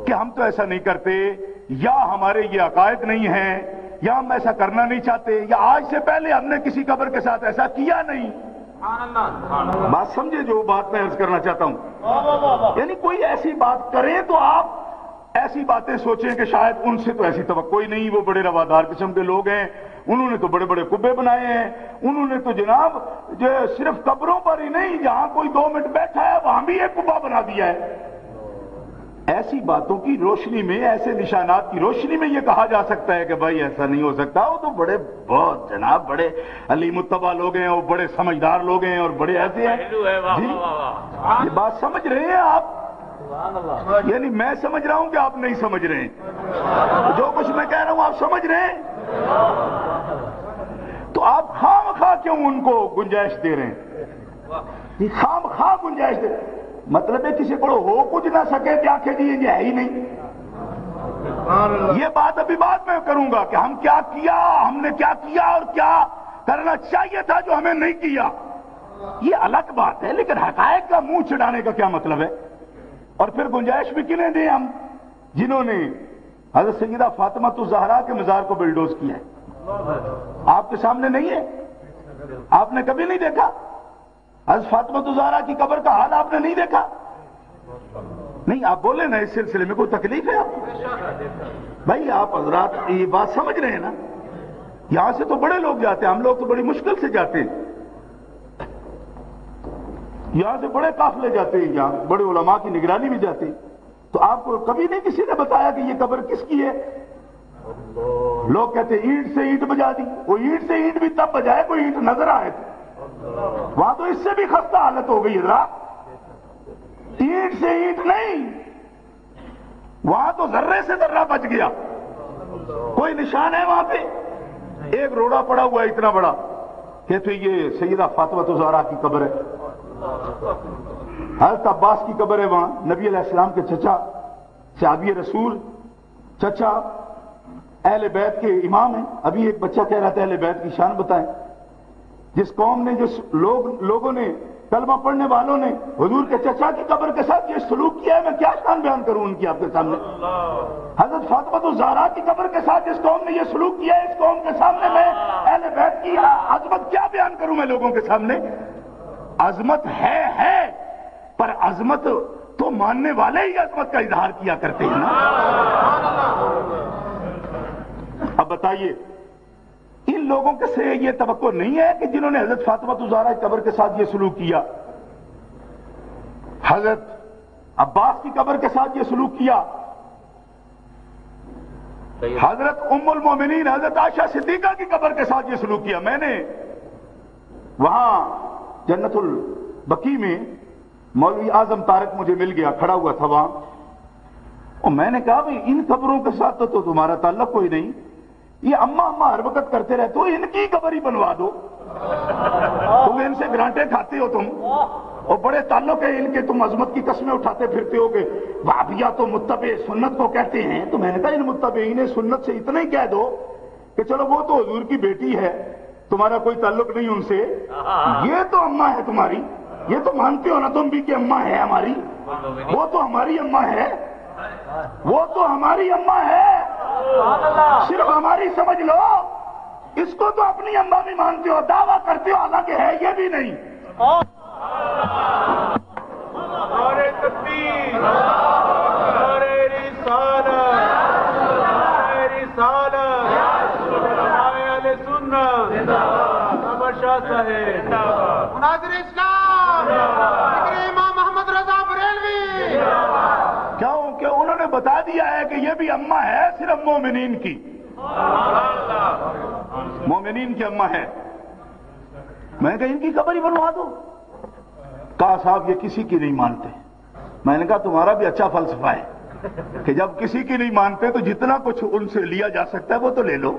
کہ ہم تو ایسا نہیں کرتے، یا ہمارے یہ عقائد نہیں ہیں، یا ہم ایسا کرنا نہیں چاہتے، یا آج سے پہلے ہم نے کسی قبر کے ساتھ ایسا کیا نہیں۔ بات سمجھے جو بات میں عرض کرنا چاہتا ہوں؟ یعنی کوئی ایسی بات کرے تو آپ ایسی باتیں سوچیں کہ شاید ان سے تو ایسی توقع ہی نہیں، وہ بڑے روادار قسم کے لوگ ہیں، انہوں نے تو بڑے بڑے قبے بنائے ہیں، انہوں نے تو جناب جو صرف قبروں پر ہی نہیں، جہاں کوئی 2 منٹ بیٹھا ہے وہاں بھی ایک قبہ بنا دیا ہے۔ ایسی باتوں کی روشنی میں، ایسے نشانات کی روشنی میں یہ کہا جا سکتا ہے کہ بھائی ایسا نہیں ہو سکتا، وہ تو بڑے بہت جناب بڑے علی متبع لوگ ہیں، اور بڑے سمجھدار لوگ ہیں، اور بڑے ایسے ہیں۔ جی یہ بات سمجھ رہے ہیں آپ؟ یعنی میں سمجھ رہا ہوں کہ آپ نہیں سمجھ رہے ہیں؟ جو کچھ میں کہہ رہا ہوں آپ سمجھ رہے ہیں؟ تو آپ خام خواہ کیوں ان کو گنجائش دے رہے ہیں؟ خام خواہ گنجائش دے رہے ہیں، مطلب ہے کسی کو ہو کچھ نہ سکے کہ آنکھیں جی یہ ہے ہی نہیں۔ یہ بات ابھی بعد میں کروں گا کہ ہم کیا کیا، ہم نے کیا کیا اور کیا کرنا چاہیے تھا جو ہمیں نہیں کیا، یہ الگ بات ہے۔ لیکن حقائق کا منہ چڑھانے کا کیا مطلب ہے؟ اور پھر گنجائش بھی کنہیں دیں ہم، جنہوں نے حضرت سیدہ فاطمہ الزہرا کے مزار کو بلڈوز کیا ہے؟ آپ کے سامنے نہیں ہے؟ آپ نے کبھی نہیں دیکھا؟ حضرت فاطمہ الزہرا کی قبر کا حال آپ نے نہیں دیکھا؟ نہیں آپ بولے نا، اس سلسلے میں کوئی تکلیف ہے آپ کو؟ بھائی آپ حضرات یہ بات سمجھ رہے ہیں نا؟ یہاں سے تو بڑے لوگ جاتے ہیں، ہم لوگ تو بڑی مشکل سے جاتے ہیں، یہاں سے بڑے قافلے جاتے ہیں، یہاں بڑے علماء کی نگرانی بھی جاتے ہیں۔ تو آپ کو کبھی نہیں کسی نے بتایا کہ یہ قبر کس کی ہے؟ لوگ کہتے ہیں اینٹ سے اینٹ بجا دی، وہ اینٹ سے اینٹ بھی تب بجائے کوئی اینٹ نظر آئے تھے، وہاں تو اس سے بھی خستہ حالت ہو گئی ہے، اینٹ سے اینٹ نہیں، وہاں تو ذرے سے ذرہ بچ گیا، کوئی نشان ہے وہاں پہ؟ ایک روڑا پڑا ہوا ہے اتنا بڑا، کہتے یہ سیدہ فاطمہ الزہرا کی قبر ہے۔ حضرت عباس کی قبر ہے وہاں، نبی علیہ السلام کے چچا، صحابی رسول، چچا اہل بیت کے امام ہیں۔ ابھی ایک بچہ کہہ رہا تھا اہل بیت کی شان بتائیں۔ جس قوم نے، جس لوگوں نے، کلمہ پڑھنے والوں نے حضور کے چچا کی قبر کے ساتھ یہ سلوک کیا ہے، میں کیا شان بیان کروں ان کی آپ کے سامنے؟ حضرت فاطمہ الزہرا کی قبر کے ساتھ جس قوم نے یہ سلوک کیا ہے، اس قوم کے سامنے میں اہل بیت کی عظمت کیا بیان کروں میں لوگوں کے سامنے؟ عظمت ہے پر عظمت تو ماننے والے ہی عظمت کا اظہار کیا کرتے ہیں نا۔ اب بتائیے ان لوگوں کے سے یہ توقع نہیں ہے کہ جنہوں نے حضرت فاطمہ الزہرا کی قبر کے ساتھ یہ سلوک کیا، حضرت عباس کی قبر کے ساتھ یہ سلوک کیا، حضرت ام المومنین حضرت عائشہ صدیقہ کی قبر کے ساتھ یہ سلوک کیا۔ میں نے وہاں جنت البقیع میں مولوی اعظم طارق مجھے مل گیا، کھڑا ہوا تھا وہاں، اور میں نے کہا بھئی ان قبروں کے ساتھ تو تمہارا تعلق کوئی نہیں، یہ اماں ہر وقت کرتے رہتے ہو، ان کی قبر ہی بنوا دو، تم ان سے گرانٹیں کھاتے ہو تم، اور بڑے تعلق ہے ان کے، تم عظمت کی قسمیں اٹھاتے پھرتے ہو کہ وہابیہ تو متبع سنت کو کہتے ہیں۔ تو میں نے کہا ان متبعین سنت سے اتنا ہی کہہ دو کہ چلو وہ تو حضور کی بیٹی ہے، تمہارا کوئی تعلق نہیں ان سے، یہ تو اماں ہے تمہاری، یہ تو مانتے ہو نا تم بھی کہ اماں ہے ہماری، وہ تو ہماری اماں ہے، وہ تو ہماری اماں ہے، صرف ہماری سمجھ لو، اس کو تو اپنی اماں بھی مانتے ہو، دعویٰ کرتے ہو حالانکہ ہے یہ بھی نہیں۔ نعرہ تکبیر، نعرہ رسالت، نعرہ رسالت، نعرہ اہل سنت، بابا شاہ صاحب، مناظر اسلام، ذکر امام محمد رضا بریلوی۔ کیوں کہ انہوں نے بتا دیا ہے کہ یہ بھی اماں ہے صرف مومنین کی، مومنین کی اماں ہے۔ میں نے کہا ان کی قبر ہی بنوا دو، کہا صاحب یہ کسی کی نہیں مانتے۔ میں نے کہا تمہارا بھی اچھا فلسفہ ہے کہ جب کسی کی نہیں مانتے تو جتنا کچھ ان سے لیا جا سکتا ہے وہ تو لے لو،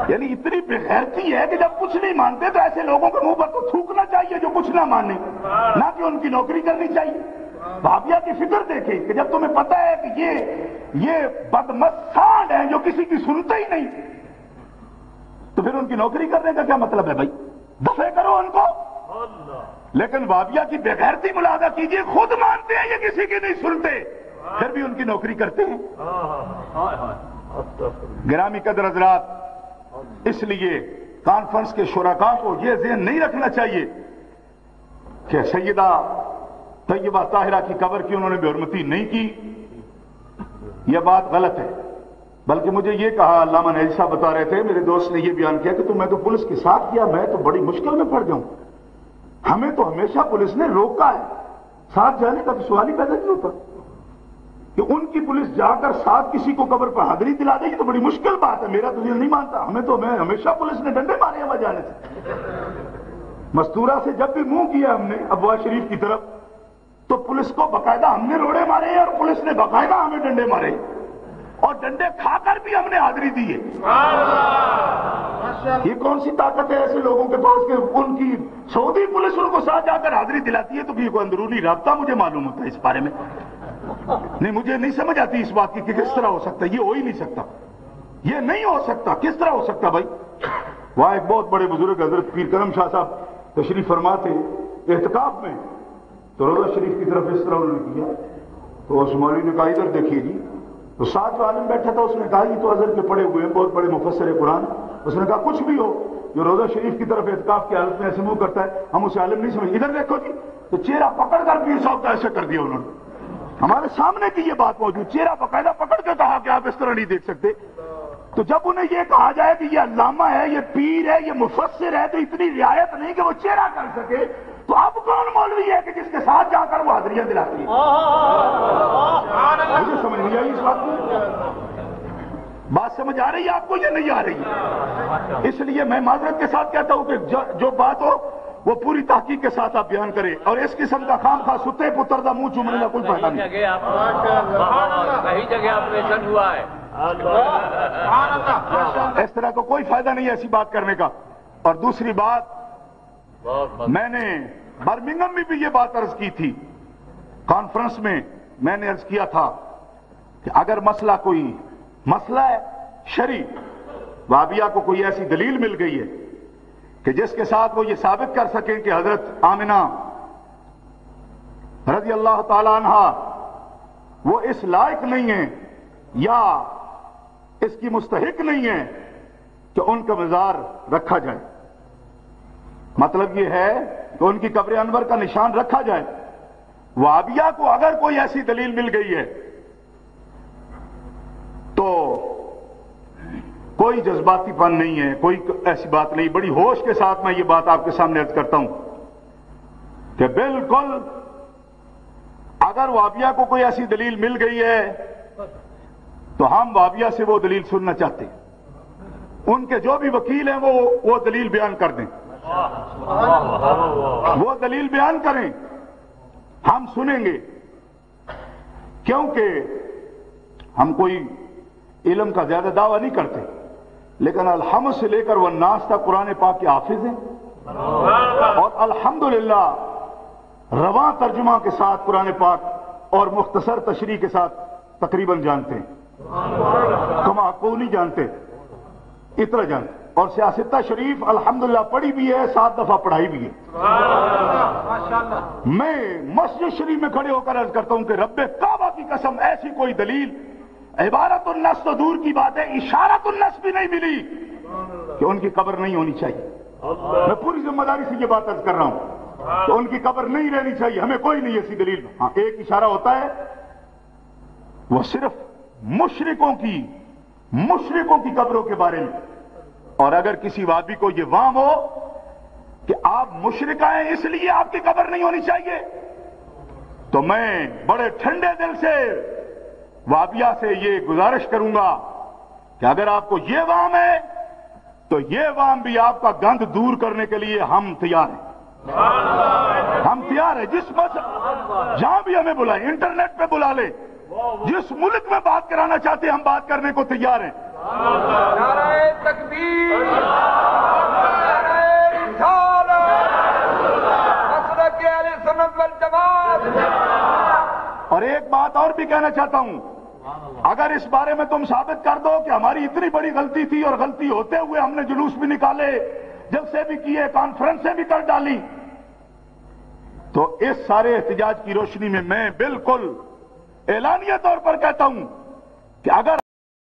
یعنی اتنی بے غیرتی ہے کہ جب کچھ نہیں مانتے تو ایسے لوگوں کے منہ پر تو تھوکنا چاہیے جو کچھ نہ مانے، نہ کہ ان کی نوکری کرنی چاہیے۔ بھابیا کی فکر دیکھیں کہ جب تمہیں پتہ ہے کہ یہ بدمستان ہیں جو کسی کی سنتے ہی نہیں، تو پھر ان کی نوکری کرنے کا کیا مطلب ہے بھائی؟ دفع کرو ان کو۔ لیکن بھابیا کی بے غیرتی ملاحظہ کیجئے، خود مانتے ہیں یہ کسی کی نہیں سنتے، پھر بھی ان کی نوکری کرتے ہیں۔ گرامی قدر حضرات، اس لیے کانفرنس کے شرکاء کو یہ ذہن نہیں رکھنا چاہیے کہ سیدہ طیبہ طاہرہ کی قبر کی انہوں نے بے حرمتی نہیں کی، یہ بات غلط ہے۔ بلکہ مجھے یہ کہا، علامہ نیل صاحب بتا رہے تھے، میرے دوست نے یہ بیان کیا کہ میں تو پولیس کے ساتھ کیا، میں تو بڑی مشکل میں پڑ جاؤں، ہمیں تو ہمیشہ پولیس نے روکا ہے، ساتھ جانے کا تو سوال ہی پیدا نہیں ہوتا کہ ان کی پولیس جا کر ساتھ کسی کو قبر پر حاضری دلا دے گی، تو بڑی مشکل بات ہے، میرا تو دل نہیں مانتا، میں ہمیشہ پولیس نے ڈنڈے مارے ہیں وہاں جانے سے۔ مستورہ سے جب بھی منہ کیا ہم نے ابواب شریف کی طرف، تو پولیس کو باقاعدہ ہم نے روڑے مارے ہیں اور پولیس نے باقاعدہ ہمیں ڈنڈے مارے، اور ڈنڈے کھا کر بھی ہم نے حاضری دی ہے۔ یہ کون سی طاقت ہے ایسے لوگوں کے پاس کہ ان کی سعودی پولیس ان کو ساتھ جا کر حاضری دلاتی ہے؟ تو یہ کوئی اندرونی رابطہ مجھے معلوم ہوتا ہے اس بارے میں، نہیں مجھے نہیں سمجھ آتی اس بات کی کہ کس طرح ہو سکتا ہے، یہ ہو ہی نہیں سکتا، یہ نہیں ہو سکتا، کس طرح ہو سکتا بھائی؟ وہاں ایک بہت بڑے بزرگ حضرت پیر کرم شاہ صاحب تشریف فرما تھے اعتکاف میں، تو روضہ شریف کی طرف اس طرح انہوں نے کیا، تو اس مولوی نے کہا ادھر دیکھیے جی، تو ساتھ جو عالم بیٹھا تھا اس نے کہا یہ تو حضرت کے پڑے ہوئے ہیں، بہت بڑے مفسر قرآن، اس نے کہا کچھ بھی ہو، جو روضہ شریف کی طرف اعتکاف کی حالت میں ایسے منہ کرتا ہے ہم اسے عالم نہیں سمجھتے، ادھر دیکھو جی، تو چہرہ پکڑ کر پیر صاحب کا ایسے کر دیا انہوں نے، ہمارے سامنے کی یہ بات موجود، چہرہ باقاعدہ پکڑ کے کہا کہ آپ اس طرح نہیں دیکھ سکتے۔ تو جب انہیں یہ کہا جائے کہ یہ علامہ ہے، یہ پیر ہے، یہ مفسر ہے، تو اتنی رعایت نہیں کہ وہ چہرہ کر سکے، تو اب کون مولوی ہے کہ جس کے ساتھ جا کر وہ حاضریاں دلاتی ہے؟ مجھے سمجھ نہیں آئی اس بات کی، بات سمجھ آ رہی ہے آپ کو یا نہیں آ رہی ہے؟ اس لیے میں معذرت کے ساتھ کہتا ہوں کہ جو بات ہو وہ پوری تحقیق کے ساتھ آپ بیان کریں، اور اس قسم کا خام خواہ ستے پتر دا منہ چومنے کا کوئی فائدہ نہیں۔ صحیح جگہ آپریشن ہوا ہے، اس طرح کا کوئی فائدہ نہیں ہے ایسی بات کرنے کا۔ اور دوسری بات، میں نے برمنگھم میں بھی یہ بات عرض کی تھی، کانفرنس میں میں نے عرض کیا تھا کہ اگر مسئلہ کوئی مسئلہ ہے شرعی، وہابیہ کو کوئی ایسی دلیل مل گئی ہے کہ جس کے ساتھ وہ یہ ثابت کر سکیں کہ حضرت آمنہ رضی اللہ تعالی عنہ وہ اس لائق نہیں ہیں یا اس کی مستحق نہیں ہے کہ ان کا مزار رکھا جائے، مطلب یہ ہے کہ ان کی قبر انور کا نشان رکھا جائے، وہابیہ کو اگر کوئی ایسی دلیل مل گئی ہے تو کوئی جذباتی پن نہیں ہے، کوئی ایسی بات نہیں، بڑی ہوش کے ساتھ میں یہ بات آپ کے سامنے عرض کرتا ہوں کہ بالکل اگر وہابیہ کو کوئی ایسی دلیل مل گئی ہے تو ہم وہابیہ سے وہ دلیل سننا چاہتے ہیں، ان کے جو بھی وکیل ہیں وہ دلیل بیان کر دیں، وہ دلیل بیان کریں، ہم سنیں گے، کیونکہ ہم کوئی علم کا زیادہ دعویٰ نہیں کرتے، لیکن الحمد سے لے کر والناس تک قرآن پاک کے حافظ ہیں، اور الحمدللہ رواں ترجمہ کے ساتھ قرآن پاک اور مختصر تشریح کے ساتھ تقریباً جانتے ہیں، کما کو نہیں جانتے، اتنا جانتے، اور سیاستہ شریف الحمدللہ پڑھی بھی ہے، 7 دفعہ پڑھائی بھی ہے۔ میں مسجد شریف میں کھڑے ہو کر عرض کرتا ہوں کہ رب کعبہ کی قسم ایسی کوئی دلیل، عبارت النص تو دور کی بات ہے، اشارت النص بھی نہیں ملی کہ ان کی قبر نہیں ہونی چاہیے۔ میں پوری ذمہ داری سے یہ بات عرض کر رہا ہوں کہ ان کی قبر نہیں رہنی چاہیے، ہمیں کوئی نہیں ایسی دلیل۔ ہاں ایک اشارہ ہوتا ہے، وہ صرف مشرکوں کی قبروں کے بارے میں، اور اگر کسی وہابی کو یہ وہم ہو کہ آپ مشرک ہیں اس لیے آپ کی قبر نہیں ہونی چاہیے، تو میں بڑے ٹھنڈے دل سے وہابیہ سے یہ گزارش کروں گا کہ اگر آپ کو یہ وہم ہے تو یہ وہم بھی آپ کا گند دور کرنے کے لیے ہم تیار ہیں، ہم تیار ہیں، جہاں بھی ہمیں بلائیں، انٹرنیٹ پہ بلا لیں، جس ملک میں بات کرانا چاہتے ہیں ہم بات کرنے کو تیار ہیں۔ نعرہ تکبیر، نعرہ رسالت، مسلک اہل سنت والجماعت۔ اور ایک بات اور بھی کہنا چاہتا ہوں، اگر اس بارے میں تم ثابت کر دو کہ ہماری اتنی بڑی غلطی تھی اور غلطی ہوتے ہوئے ہم نے جلوس بھی نکالے، جلسے بھی کیے، کانفرنسیں بھی کر ڈالی، تو اس سارے احتجاج کی روشنی میں بالکل اعلانیہ طور پر کہتا ہوں کہ اگر